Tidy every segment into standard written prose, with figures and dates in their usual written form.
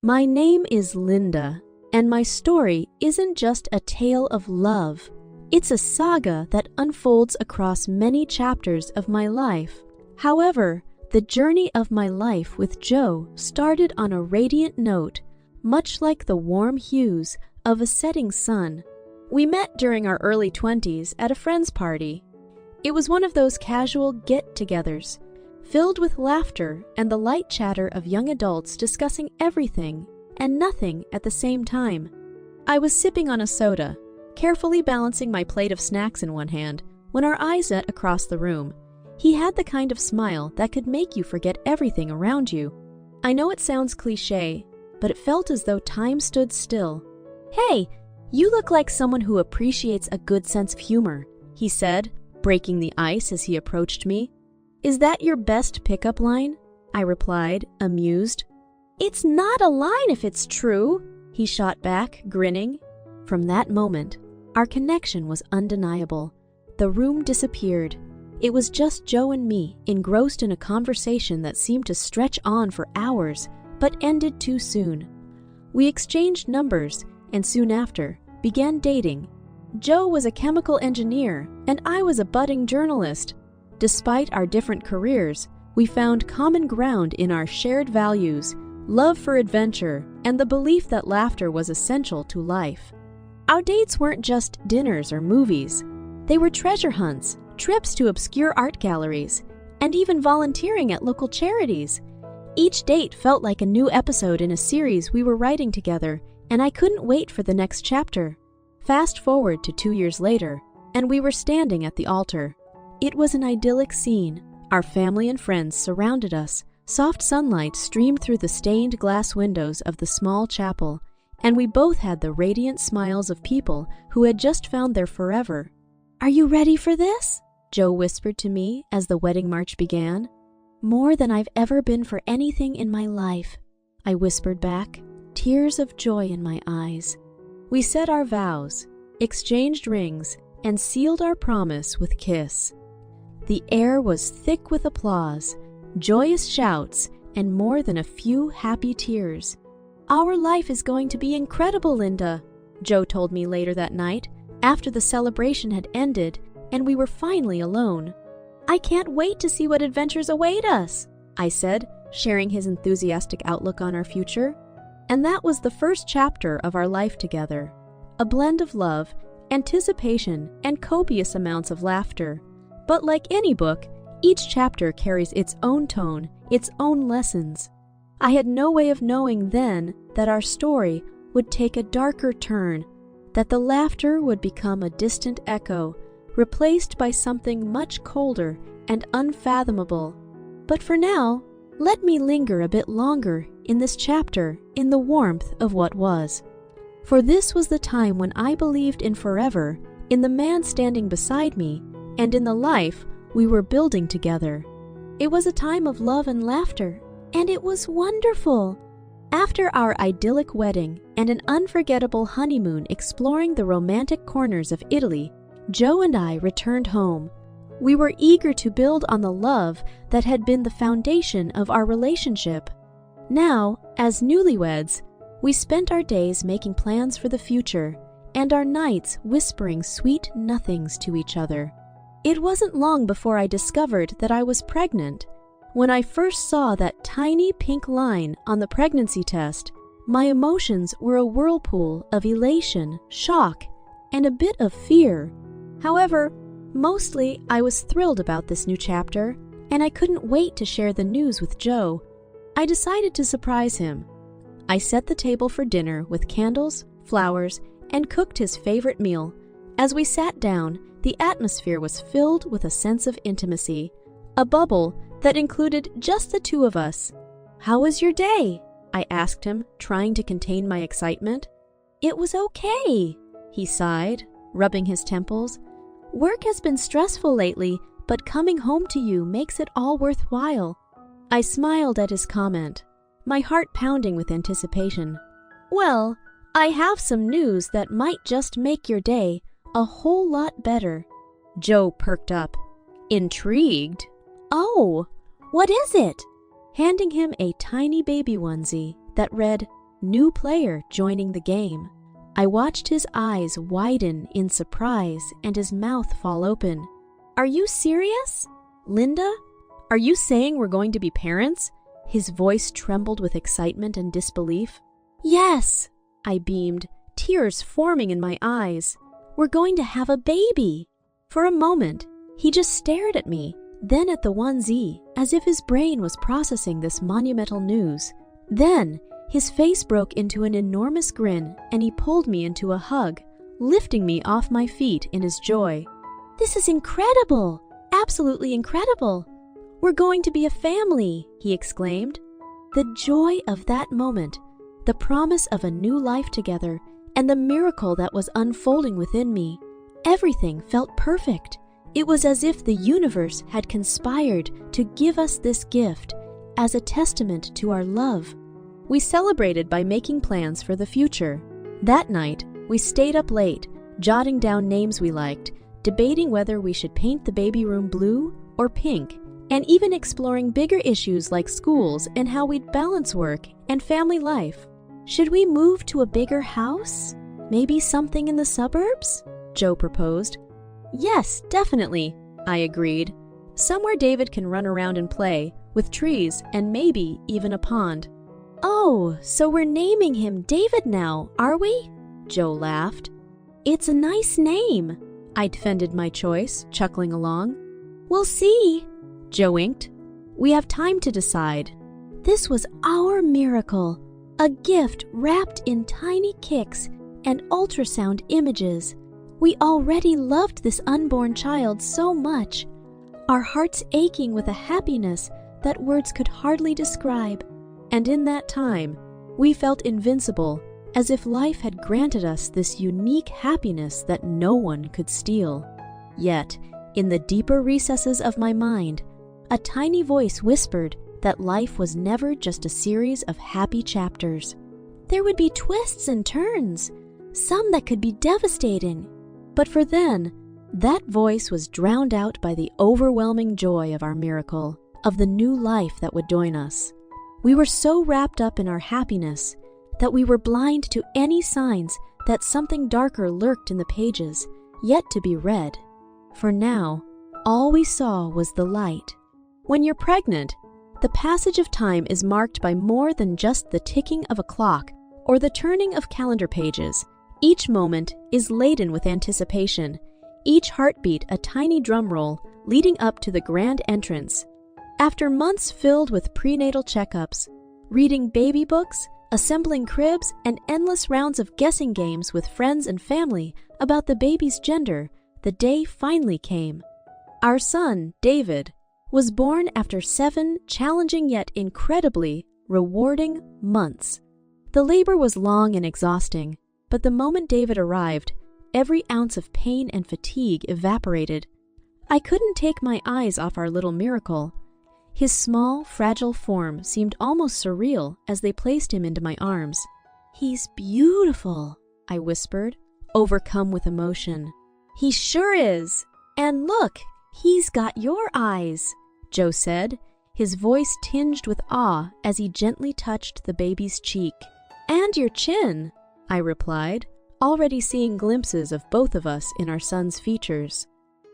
My name is Linda, and my story isn't just a tale of love. It's a saga that unfolds across many chapters of my life. However, the journey of my life with Joe started on a radiant note, much like the warm hues of a setting sun. We met during our early 20s at a friend's party. It was one of those casual get-togethers, filled with laughter and the light chatter of young adults discussing everything and nothing at the same time. I was sipping on a soda, carefully balancing my plate of snacks in one hand, when our eyes met across the room. He had the kind of smile that could make you forget everything around you. I know it sounds cliché, but it felt as though time stood still. "Hey, you look like someone who appreciates a good sense of humor," he said, breaking the ice as he approached me. "Is that your best pickup line?" I replied, amused. "It's not a line if it's true," he shot back, grinning. From that moment, our connection was undeniable. The room disappeared. It was just Joe and me, engrossed in a conversation that seemed to stretch on for hours, but ended too soon. We exchanged numbers, and soon after, began dating. Joe was a chemical engineer, and I was a budding journalist. Despite our different careers, we found common ground in our shared values, love for adventure, and the belief that laughter was essential to life. Our dates weren't just dinners or movies. They were treasure hunts, trips to obscure art galleries, and even volunteering at local charities. Each date felt like a new episode in a series we were writing together, and I couldn't wait for the next chapter. Fast forward to 2 years later, and we were standing at the altar. It was an idyllic scene. Our family and friends surrounded us. Soft sunlight streamed through the stained glass windows of the small chapel, and we both had the radiant smiles of people who had just found their forever. "Are you ready for this?" Joe whispered to me as the wedding march began. "More than I've ever been for anything in my life," I whispered back, tears of joy in my eyes. We said our vows, exchanged rings, and sealed our promise with a kiss. The air was thick with applause, joyous shouts, and more than a few happy tears. "Our life is going to be incredible, Linda," Joe told me later that night, after the celebration had ended and we were finally alone. "I can't wait to see what adventures await us," I said, sharing his enthusiastic outlook on our future. And that was the first chapter of our life together. A blend of love, anticipation, and copious amounts of laughter. But like any book, each chapter carries its own tone, its own lessons. I had no way of knowing then that our story would take a darker turn, that the laughter would become a distant echo, replaced by something much colder and unfathomable. But for now, let me linger a bit longer in this chapter in the warmth of what was. For this was the time when I believed in forever, in the man standing beside me, and in the life we were building together. It was a time of love and laughter, and it was wonderful. After our idyllic wedding and an unforgettable honeymoon exploring the romantic corners of Italy, Joe and I returned home. We were eager to build on the love that had been the foundation of our relationship. Now, as newlyweds, we spent our days making plans for the future, and our nights whispering sweet nothings to each other. It wasn't long before I discovered that I was pregnant. When I first saw that tiny pink line on the pregnancy test, my emotions were a whirlpool of elation, shock, and a bit of fear. However, mostly I was thrilled about this new chapter, and I couldn't wait to share the news with Joe. I decided to surprise him. I set the table for dinner with candles, flowers, and cooked his favorite meal. As we sat down, the atmosphere was filled with a sense of intimacy, a bubble that included just the two of us. "How was your day?" I asked him, trying to contain my excitement. "It was okay," he sighed, rubbing his temples. "Work has been stressful lately, but coming home to you makes it all worthwhile." I smiled at his comment, my heart pounding with anticipation. "Well, I have some news that might just make your day a whole lot better." Joe perked up, intrigued. "Oh, what is it?" Handing him a tiny baby onesie that read, new player joining the game. I watched his eyes widen in surprise and his mouth fall open. "Are you serious? Linda? Are you saying we're going to be parents?" His voice trembled with excitement and disbelief. "Yes," I beamed, tears forming in my eyes. "We're going to have a baby." For a moment, he just stared at me, then at the 1Z, as if his brain was processing this monumental news. Then, his face broke into an enormous grin, and he pulled me into a hug, lifting me off my feet in his joy. "This is incredible! Absolutely incredible! We're going to be a family!" he exclaimed. The joy of that moment, the promise of a new life together, and the miracle that was unfolding within me, everything felt perfect. It was as if the universe had conspired to give us this gift as a testament to our love. We celebrated by making plans for the future. That night, we stayed up late, jotting down names we liked, debating whether we should paint the baby room blue or pink, and even exploring bigger issues like schools and how we'd balance work and family life. "Should we move to a bigger house? Maybe something in the suburbs?" Joe proposed. "Yes, definitely," I agreed. "Somewhere David can run around and play, with trees and maybe even a pond." "Oh, so we're naming him David now, are we?" Joe laughed. "It's a nice name." I defended my choice, chuckling along. "We'll see," Joe inked. "We have time to decide." This was our miracle, a gift wrapped in tiny kicks and ultrasound images. We already loved this unborn child so much, our hearts aching with a happiness that words could hardly describe. And in that time, we felt invincible, as if life had granted us this unique happiness that no one could steal. Yet, in the deeper recesses of my mind, a tiny voice whispered that life was never just a series of happy chapters. There would be twists and turns, some that could be devastating. But for then, that voice was drowned out by the overwhelming joy of our miracle, of the new life that would join us. We were so wrapped up in our happiness that we were blind to any signs that something darker lurked in the pages, yet to be read. For now, all we saw was the light. When you're pregnant, the passage of time is marked by more than just the ticking of a clock or the turning of calendar pages. Each moment is laden with anticipation, each heartbeat a tiny drum roll leading up to the grand entrance. After months filled with prenatal checkups, reading baby books, assembling cribs, and endless rounds of guessing games with friends and family about the baby's gender, the day finally came. Our son, David, was born after 7 challenging yet incredibly rewarding months. The labor was long and exhausting, but the moment David arrived, every ounce of pain and fatigue evaporated. I couldn't take my eyes off our little miracle. His small, fragile form seemed almost surreal as they placed him into my arms. "He's beautiful," I whispered, overcome with emotion. "He sure is. And look, he's got your eyes," Joe said, his voice tinged with awe as he gently touched the baby's cheek. "And your chin," I replied, already seeing glimpses of both of us in our son's features.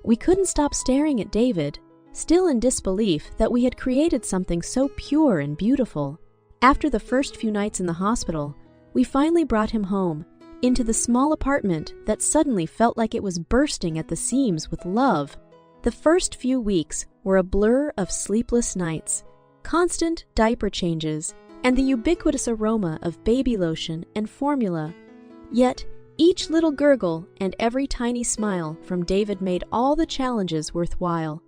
We couldn't stop staring at David, still in disbelief that we had created something so pure and beautiful. After the first few nights in the hospital, we finally brought him home, into the small apartment that suddenly felt like it was bursting at the seams with love. The first few weeks were a blur of sleepless nights, constant diaper changes, and the ubiquitous aroma of baby lotion and formula. Yet, each little gurgle and every tiny smile from David made all the challenges worthwhile.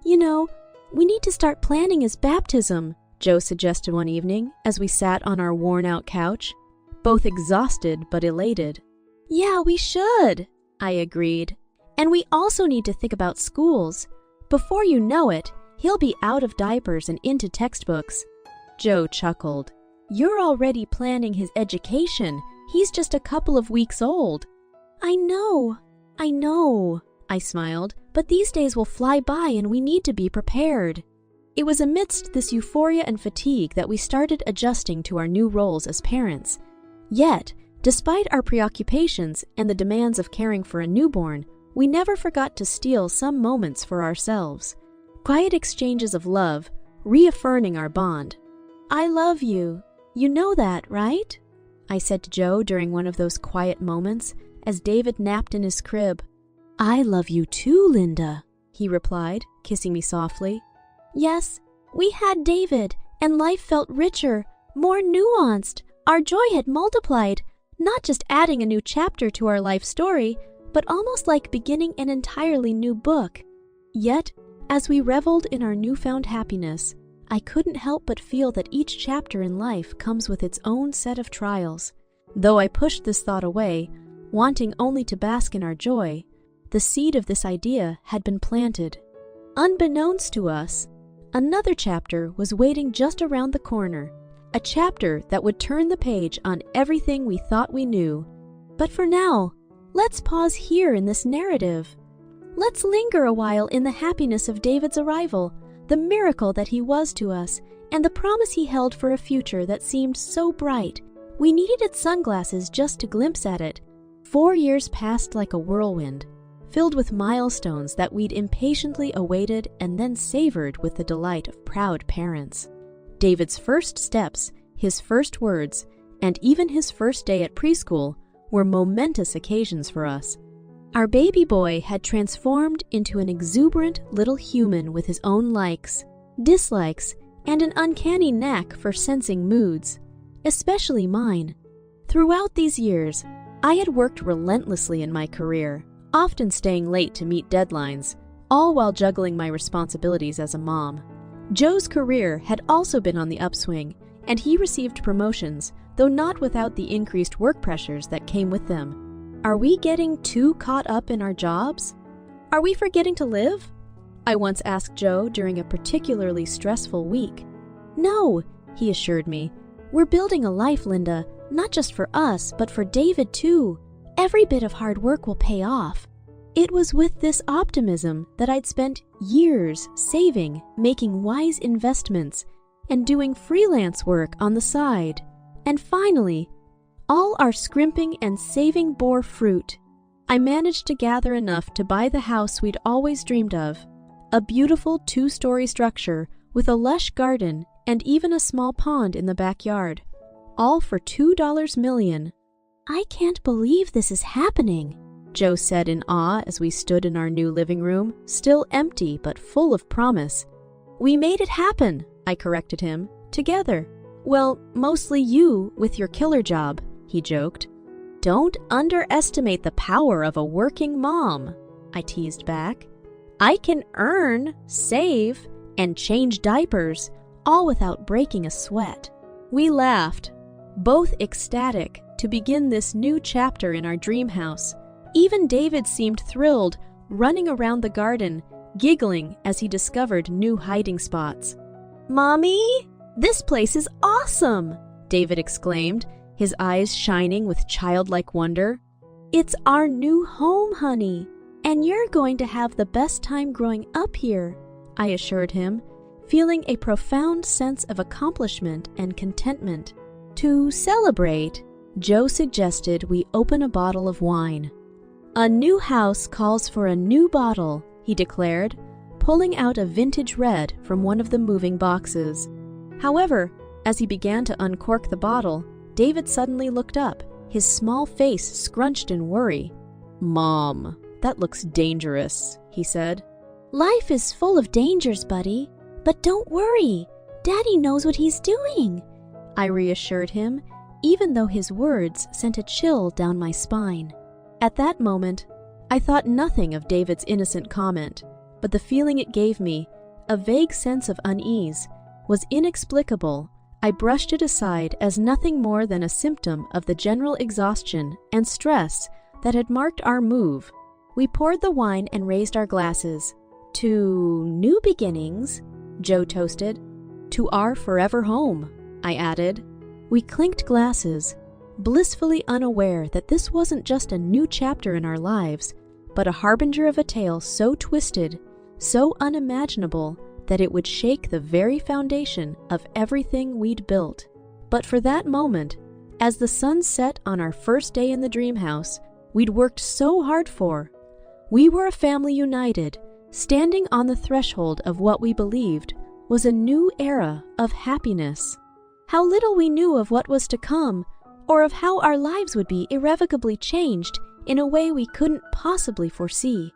"You know, we need to start planning his baptism," Joe suggested one evening as we sat on our worn-out couch, both exhausted but elated. "Yeah, we should," I agreed. "And we also need to think about schools. Before you know it, he'll be out of diapers and into textbooks." Joe chuckled. "You're already planning his education. He's just a couple of weeks old." I know, I smiled, "but these days will fly by and we need to be prepared." It was amidst this euphoria and fatigue that we started adjusting to our new roles as parents. Yet, despite our preoccupations and the demands of caring for a newborn, we never forgot to steal some moments for ourselves. Quiet exchanges of love, reaffirming our bond. "I love you. You know that, right?" I said to Joe during one of those quiet moments as David napped in his crib. "I love you too, Linda," he replied, kissing me softly. "Yes, we had David, and life felt richer, more nuanced. Our joy had multiplied, not just adding a new chapter to our life story, but almost like beginning an entirely new book. Yet, as we reveled in our newfound happiness, I couldn't help but feel that each chapter in life comes with its own set of trials. Though I pushed this thought away, wanting only to bask in our joy, the seed of this idea had been planted. Unbeknownst to us, another chapter was waiting just around the corner, a chapter that would turn the page on everything we thought we knew. But for now, let's pause here in this narrative. Let's linger a while in the happiness of David's arrival, the miracle that he was to us, and the promise he held for a future that seemed so bright. We needed sunglasses just to glimpse at it. 4 years passed like a whirlwind, filled with milestones that we'd impatiently awaited and then savored with the delight of proud parents. David's first steps, his first words, and even his first day at preschool were momentous occasions for us. Our baby boy had transformed into an exuberant little human with his own likes, dislikes, and an uncanny knack for sensing moods, especially mine. Throughout these years, I had worked relentlessly in my career, often staying late to meet deadlines, all while juggling my responsibilities as a mom. Joe's career had also been on the upswing, and he received promotions, though not without the increased work pressures that came with them. Are we getting too caught up in our jobs? Are we forgetting to live? I once asked Joe during a particularly stressful week. No, he assured me. We're building a life, Linda, not just for us, but for David too. Every bit of hard work will pay off. It was with this optimism that I'd spent years saving, making wise investments, and doing freelance work on the side. And finally, all our scrimping and saving bore fruit. I managed to gather enough to buy the house we'd always dreamed of, a beautiful 2-story structure with a lush garden and even a small pond in the backyard, all for $2 million. "I can't believe this is happening," Joe said in awe as we stood in our new living room, still empty but full of promise. "We made it happen," I corrected him, "together. Well, mostly you with your killer job," he joked. "Don't underestimate the power of a working mom," I teased back. "I can earn, save, and change diapers, all without breaking a sweat." We laughed, both ecstatic to begin this new chapter in our dream house. Even David seemed thrilled, running around the garden, giggling as he discovered new hiding spots. "Mommy, this place is awesome!" David exclaimed, his eyes shining with childlike wonder. "It's our new home, honey, and you're going to have the best time growing up here," I assured him, feeling a profound sense of accomplishment and contentment. To celebrate, Joe suggested we open a bottle of wine. "A new house calls for a new bottle," he declared, pulling out a vintage red from one of the moving boxes. However, as he began to uncork the bottle, David suddenly looked up, his small face scrunched in worry. "Mom, that looks dangerous," he said. "Life is full of dangers, buddy, but don't worry. Daddy knows what he's doing," I reassured him, even though his words sent a chill down my spine. At that moment, I thought nothing of David's innocent comment, but the feeling it gave me, a vague sense of unease, was inexplicable. I brushed it aside as nothing more than a symptom of the general exhaustion and stress that had marked our move. We poured the wine and raised our glasses. "To new beginnings," Joe toasted. "To our forever home," I added. We clinked glasses, blissfully unaware that this wasn't just a new chapter in our lives, but a harbinger of a tale so twisted, so unimaginable, that it would shake the very foundation of everything we'd built. But for that moment, as the sun set on our first day in the dream house we'd worked so hard for, we were a family united, standing on the threshold of what we believed was a new era of happiness. How little we knew of what was to come, or of how our lives would be irrevocably changed in a way we couldn't possibly foresee.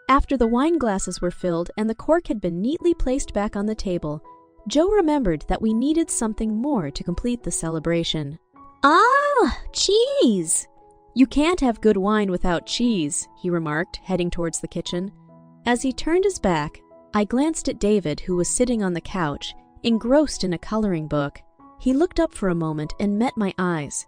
After the wine glasses were filled and the cork had been neatly placed back on the table, Joe remembered that we needed something more to complete the celebration. "Ah, cheese!" "You can't have good wine without cheese," he remarked, heading towards the kitchen. As he turned his back, I glanced at David, who was sitting on the couch, engrossed in a coloring book. He looked up for a moment and met my eyes.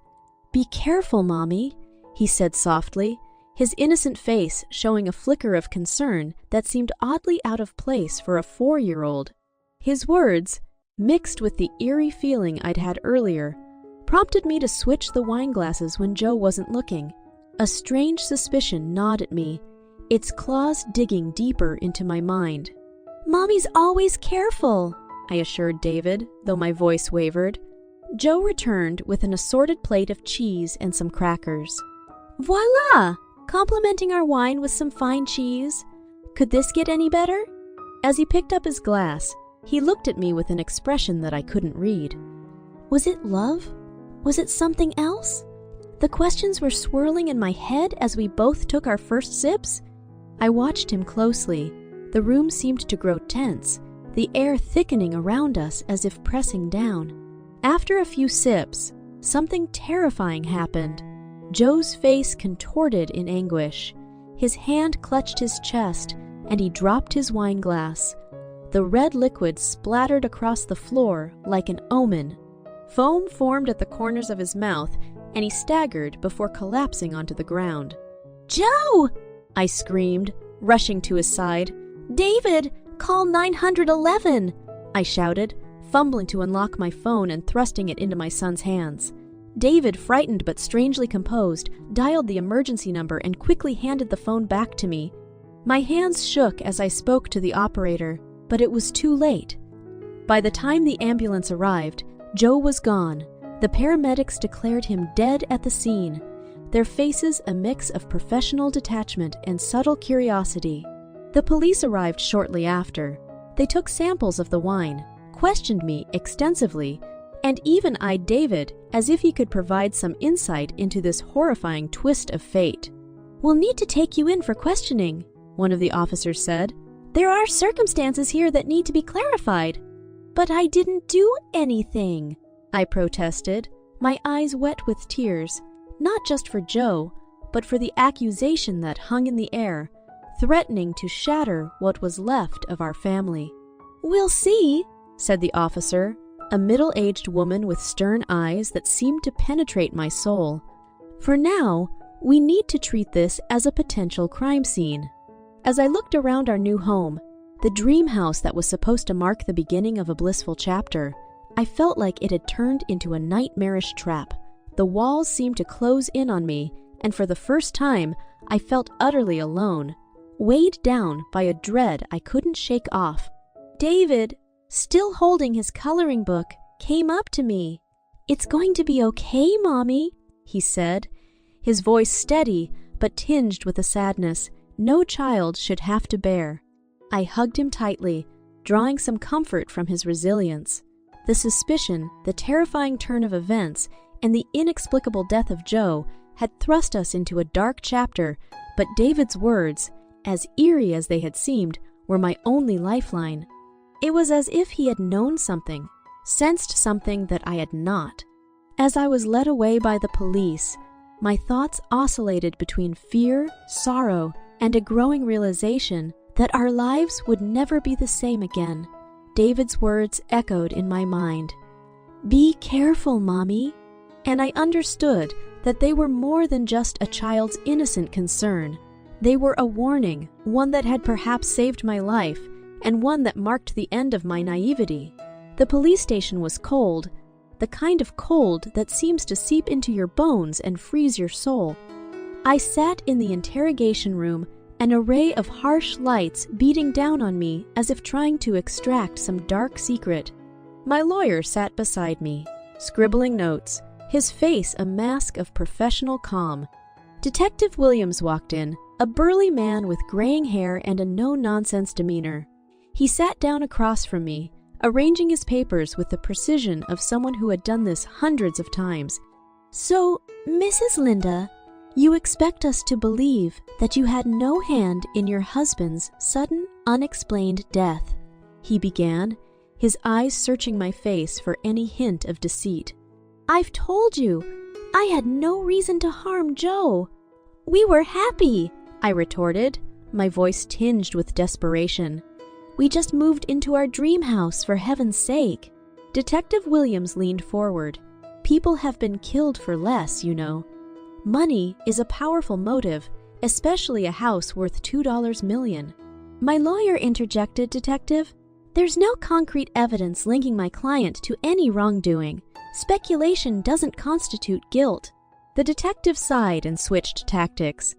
"Be careful, Mommy," he said softly, his innocent face showing a flicker of concern that seemed oddly out of place for a 4-year-old. His words, mixed with the eerie feeling I'd had earlier, prompted me to switch the wine glasses when Joe wasn't looking. A strange suspicion gnawed at me, its claws digging deeper into my mind. "Mommy's always careful," I assured David, though my voice wavered. Joe returned with an assorted plate of cheese and some crackers. "Voila! Complimenting our wine with some fine cheese. Could this get any better?" As he picked up his glass, he looked at me with an expression that I couldn't read. Was it love? Was it something else? The questions were swirling in my head as we both took our first sips. I watched him closely. The room seemed to grow tense, the air thickening around us as if pressing down. After a few sips, something terrifying happened. Joe's face contorted in anguish. His hand clutched his chest, and he dropped his wine glass. The red liquid splattered across the floor like an omen. Foam formed at the corners of his mouth, and he staggered before collapsing onto the ground. "Joe!" I screamed, rushing to his side. "David, call 911!" I shouted, fumbling to unlock my phone and thrusting it into my son's hands. David, frightened but strangely composed, dialed the emergency number and quickly handed the phone back to me. My hands shook as I spoke to the operator, but it was too late. By the time the ambulance arrived, Joe was gone. The paramedics declared him dead at the scene, their faces a mix of professional detachment and subtle curiosity. The police arrived shortly after. They took samples of the wine, questioned me extensively, and even eyed David as if he could provide some insight into this horrifying twist of fate. "We'll need to take you in for questioning," one of the officers said. "There are circumstances here that need to be clarified." "But I didn't do anything," I protested, my eyes wet with tears, not just for Joe, but for the accusation that hung in the air, threatening to shatter what was left of our family. "We'll see," said the officer, a middle-aged woman with stern eyes that seemed to penetrate my soul. "For now, we need to treat this as a potential crime scene." As I looked around our new home, the dream house that was supposed to mark the beginning of a blissful chapter, I felt like it had turned into a nightmarish trap. The walls seemed to close in on me, and for the first time, I felt utterly alone, weighed down by a dread I couldn't shake off. David, still holding his coloring book, came up to me. "It's going to be okay, Mommy," he said, his voice steady but tinged with a sadness no child should have to bear. I hugged him tightly, drawing some comfort from his resilience. The suspicion, the terrifying turn of events, and the inexplicable death of Joe had thrust us into a dark chapter, but David's words, as eerie as they had seemed, were my only lifeline. It was as if he had known something, sensed something that I had not. As I was led away by the police, my thoughts oscillated between fear, sorrow, and a growing realization that our lives would never be the same again. David's words echoed in my mind. "Be careful, Mommy." And I understood that they were more than just a child's innocent concern. They were a warning, one that had perhaps saved my life, and one that marked the end of my naivety. The police station was cold, the kind of cold that seems to seep into your bones and freeze your soul. I sat in the interrogation room an array of harsh lights beating down on me as if trying to extract some dark secret. My lawyer sat beside me, scribbling notes, his face a mask of professional calm. Detective Williams walked in, a burly man with graying hair and a no-nonsense demeanor. He sat down across from me, arranging his papers with the precision of someone who had done this hundreds of times. "So, Mrs. Linda, you expect us to believe that you had no hand in your husband's sudden, unexplained death," he began, his eyes searching my face for any hint of deceit. "I've told you, I had no reason to harm Joe. We were happy," I retorted, my voice tinged with desperation. "We just moved into our dream house, for heaven's sake." Detective Williams leaned forward. "People have been killed for less, you know. Money is a powerful motive, especially a house worth $2 million. My lawyer interjected, Detective. "There's no concrete evidence linking my client to any wrongdoing. Speculation doesn't constitute guilt." The detective sighed and switched tactics.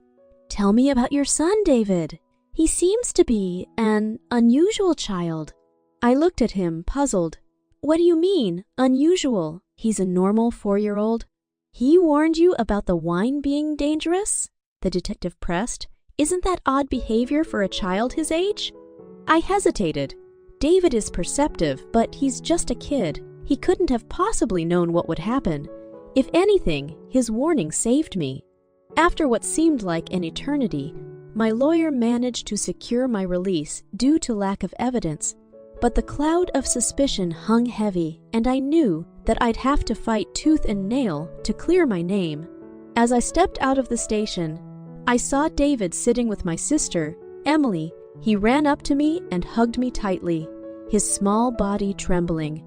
"Tell me about your son, David. He seems to be an unusual child." I looked at him, puzzled. "What do you mean, unusual? He's a normal 4-year-old. "He warned you about the wine being dangerous?" the detective pressed. "Isn't that odd behavior for a child his age?" I hesitated. David is perceptive, but he's just a kid. He couldn't have possibly known what would happen. If anything, his warning saved me. After what seemed like an eternity, my lawyer managed to secure my release due to lack of evidence. But the cloud of suspicion hung heavy, and I knew that I'd have to fight tooth and nail to clear my name. As I stepped out of the station, I saw David sitting with my sister, Emily. He ran up to me and hugged me tightly, his small body trembling.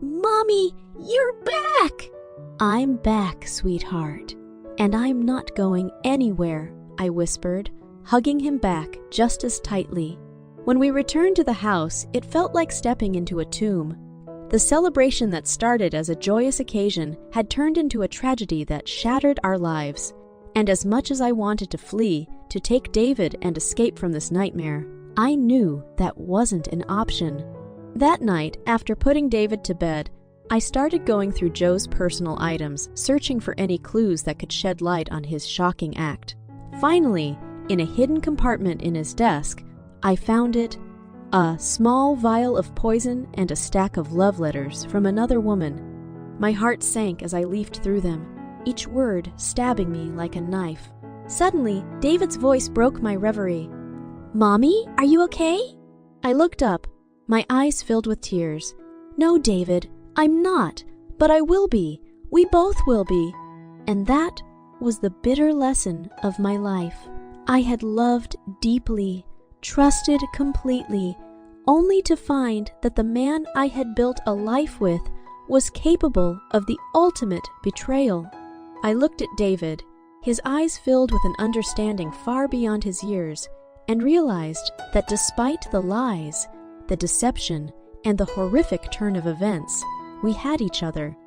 "Mommy, you're back!" "I'm back, sweetheart, and I'm not going anywhere," I whispered, hugging him back just as tightly. When we returned to the house, it felt like stepping into a tomb. The celebration that started as a joyous occasion had turned into a tragedy that shattered our lives. And as much as I wanted to flee, to take David and escape from this nightmare, I knew that wasn't an option. That night, after putting David to bed, I started going through Joe's personal items, searching for any clues that could shed light on his shocking act. Finally, in a hidden compartment in his desk, I found it, a small vial of poison and a stack of love letters from another woman. My heart sank as I leafed through them, each word stabbing me like a knife. Suddenly, David's voice broke my reverie. "Mommy, are you okay?" I looked up, my eyes filled with tears. "No, David, I'm not, but I will be. We both will be." And that was the bitter lesson of my life. I had loved deeply, trusted completely, only to find that the man I had built a life with was capable of the ultimate betrayal. I looked at David, his eyes filled with an understanding far beyond his years, and realized that despite the lies, the deception, and the horrific turn of events, we had each other.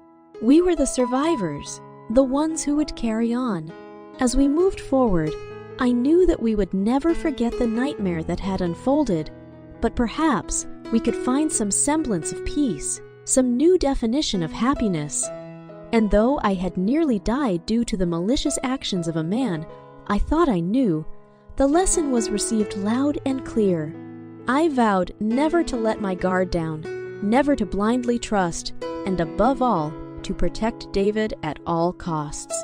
We were the survivors, the ones who would carry on. As we moved forward, I knew that we would never forget the nightmare that had unfolded, but perhaps we could find some semblance of peace, some new definition of happiness. And though I had nearly died due to the malicious actions of a man I thought I knew, the lesson was received loud and clear. I vowed never to let my guard down, never to blindly trust, and above all, to protect David at all costs.